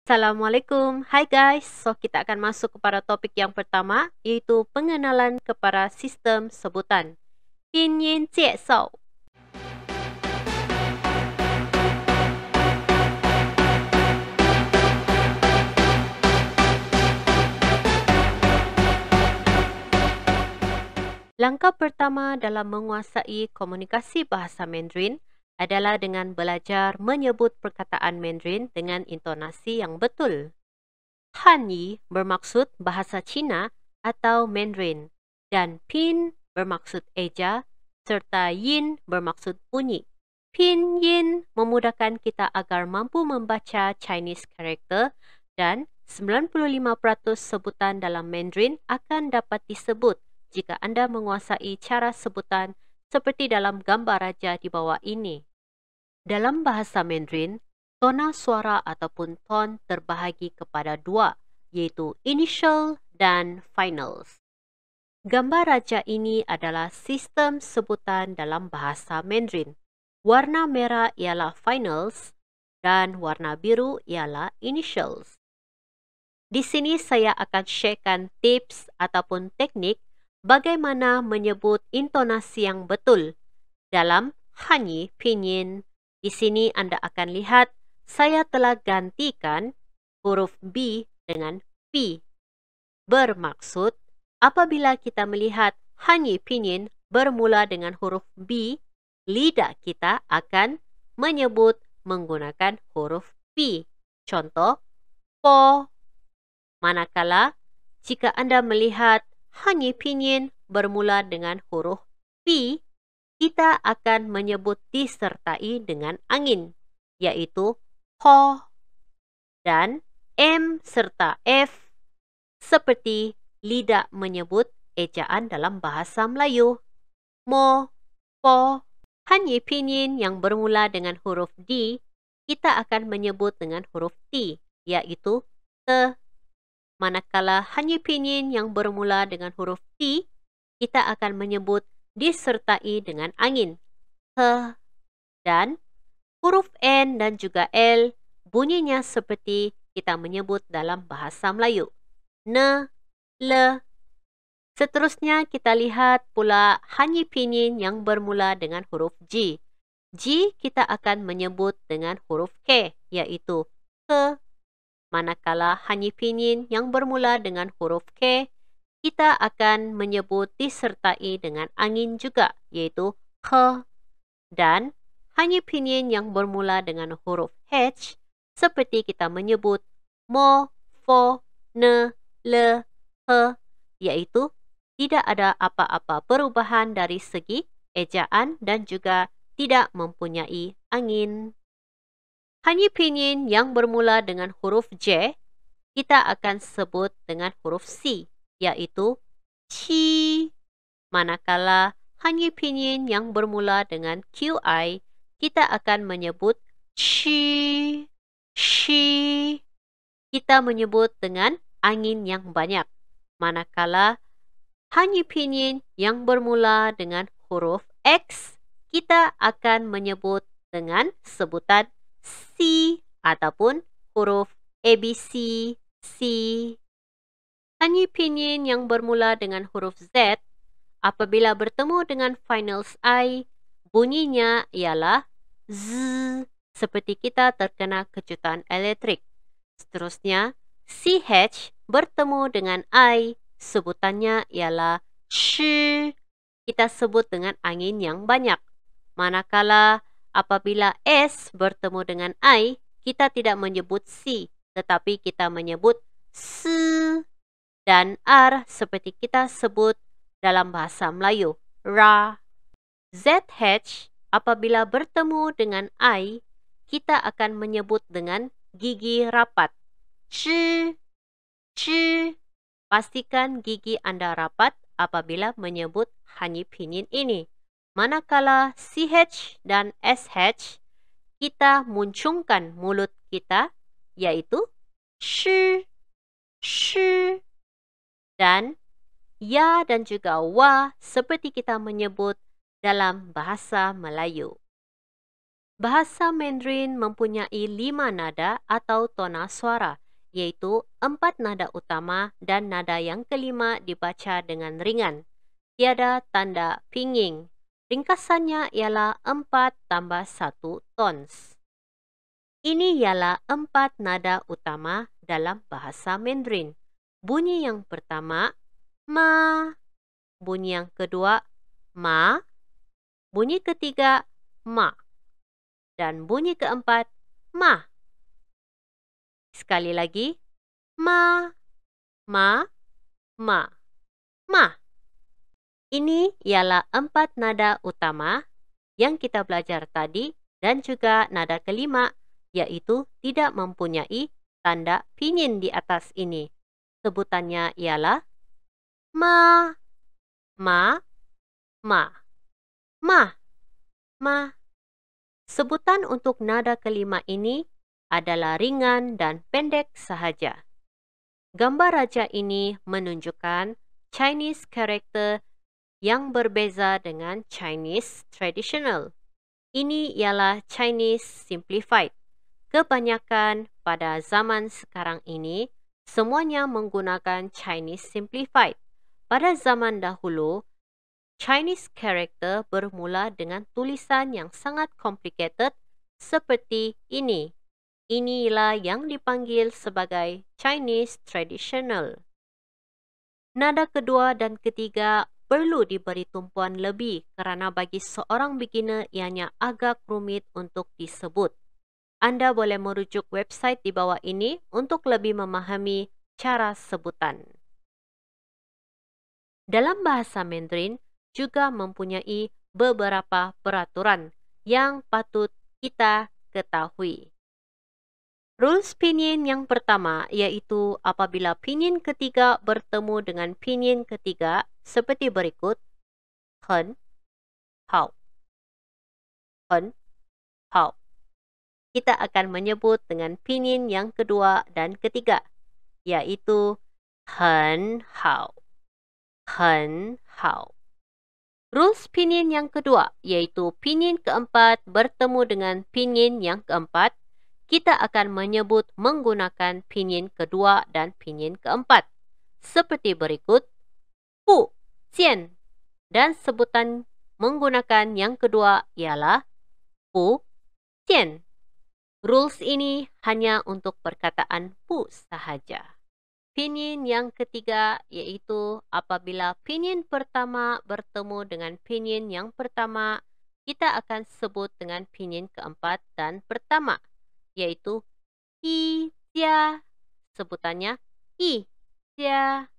Assalamualaikum. Hai guys. So, kita akan masuk kepada topik yang pertama, yaitu pengenalan kepada sistem sebutan. 拼音介绍. Langkah pertama dalam menguasai komunikasi bahasa Mandarin adalah dengan belajar menyebut perkataan Mandarin dengan intonasi yang betul. Hanyi bermaksud bahasa Cina atau Mandarin dan Pin bermaksud eja serta Yin bermaksud bunyi. Pinyin memudahkan kita agar mampu membaca Chinese character dan 95% sebutan dalam Mandarin akan dapat disebut jika anda menguasai cara sebutan seperti dalam gambar raja di bawah ini. Dalam bahasa Mandarin, tona suara ataupun ton terbahagi kepada dua, yaitu initial dan finals. Gambar raja ini adalah sistem sebutan dalam bahasa Mandarin. Warna merah ialah finals dan warna biru ialah initials. Di sini saya akan sharekan tips ataupun teknik bagaimana menyebut intonasi yang betul dalam Hanyi Pinyin. Di sini anda akan lihat saya telah gantikan huruf B dengan P. Bermaksud, apabila kita melihat Hanyi Pinyin bermula dengan huruf B, lidah kita akan menyebut menggunakan huruf P. Contoh, po. Manakala, jika anda melihat Hanyi Pinyin bermula dengan huruf P, kita akan menyebut disertai dengan angin, yaitu ho, dan M serta F, seperti lidah menyebut ejaan dalam bahasa Melayu. Mo, po. Hanyi Pinyin yang bermula dengan huruf D, kita akan menyebut dengan huruf T, yaitu te. Manakala Hanyi Pinyin yang bermula dengan huruf T, kita akan menyebut disertai dengan angin, he. Dan huruf N dan juga L bunyinya seperti kita menyebut dalam bahasa Melayu, ne, le. Seterusnya kita lihat pula Hanyi Pinyin yang bermula dengan huruf G. G kita akan menyebut dengan huruf K, yaitu ke. Manakala Hanyi Pinyin yang bermula dengan huruf K, kita akan menyebut disertai dengan angin juga, yaitu ke. Dan Hanyi Pinyin yang bermula dengan huruf H, seperti kita menyebut mo, fo, ne, le, he, yaitu tidak ada apa-apa perubahan dari segi ejaan dan juga tidak mempunyai angin. Hanyi Pinyin yang bermula dengan huruf J, kita akan sebut dengan huruf C, yaitu chi. Manakala Hanyi Pinyin yang bermula dengan QI, kita akan menyebut chi, shi. Kita menyebut dengan angin yang banyak. Manakala Hanyi Pinyin yang bermula dengan huruf X, kita akan menyebut dengan sebutan C ataupun huruf ABC, C. Hanyi Pinyin yang bermula dengan huruf Z, apabila bertemu dengan finals I, bunyinya ialah Z, seperti kita terkena kejutan elektrik. Seterusnya, CH bertemu dengan I, sebutannya ialah sh. Kita sebut dengan angin yang banyak. Manakala apabila S bertemu dengan I, kita tidak menyebut C, tetapi kita menyebut S. Dan R seperti kita sebut dalam bahasa Melayu, ra. ZH apabila bertemu dengan I, kita akan menyebut dengan gigi rapat, ch, ch. Pastikan gigi anda rapat apabila menyebut Hanyi Pinyin ini. Manakala CH dan SH, kita muncungkan mulut kita, yaitu sh, sh. Dan ya dan juga wa seperti kita menyebut dalam bahasa Melayu. Bahasa Mandarin mempunyai 5 nada atau tona suara, yaitu 4 nada utama dan nada yang kelima dibaca dengan ringan. Tiada tanda pinyin. Ringkasannya ialah 4 tambah 1 tons. Ini ialah 4 nada utama dalam bahasa Mandarin. Bunyi yang pertama, ma. Bunyi yang kedua, ma. Bunyi ketiga, ma. Dan bunyi keempat, ma. Sekali lagi, ma, ma, ma, ma. Ini ialah 4 nada utama yang kita belajar tadi dan juga nada kelima, yaitu tidak mempunyai tanda pinyin di atas ini. Sebutannya ialah ma, ma, ma, ma, ma. Sebutan untuk nada kelima ini adalah ringan dan pendek sahaja. Gambar raja ini menunjukkan Chinese character yang berbeza dengan Chinese traditional. Ini ialah Chinese simplified. Kebanyakan pada zaman sekarang ini, semuanya menggunakan Chinese simplified. Pada zaman dahulu, Chinese character bermula dengan tulisan yang sangat complicated seperti ini. Inilah yang dipanggil sebagai Chinese traditional. Nada kedua dan ketiga perlu diberi tumpuan lebih kerana bagi seorang beginner ianya agak rumit untuk disebut. Anda boleh merujuk website di bawah ini untuk lebih memahami cara sebutan. Dalam bahasa Mandarin juga mempunyai beberapa peraturan yang patut kita ketahui. Rules pinyin yang pertama iaitu apabila pinyin ketiga bertemu dengan pinyin ketiga seperti berikut. Hen, hao. Hen, hao. Kita akan menyebut dengan pinyin yang kedua dan ketiga, iaitu hen, hao. Hen, hao. Rules pinyin yang kedua, iaitu pinyin keempat bertemu dengan pinyin yang keempat, kita akan menyebut menggunakan pinyin kedua dan pinyin keempat. Seperti berikut, pu, cian. Dan sebutan menggunakan yang kedua ialah pu, cian. Rules ini hanya untuk perkataan pu sahaja. Pinyin yang ketiga iaitu apabila pinyin pertama bertemu dengan pinyin yang pertama, kita akan sebut dengan pinyin keempat dan pertama, yaitu i, jia. Sebutannya i, jia.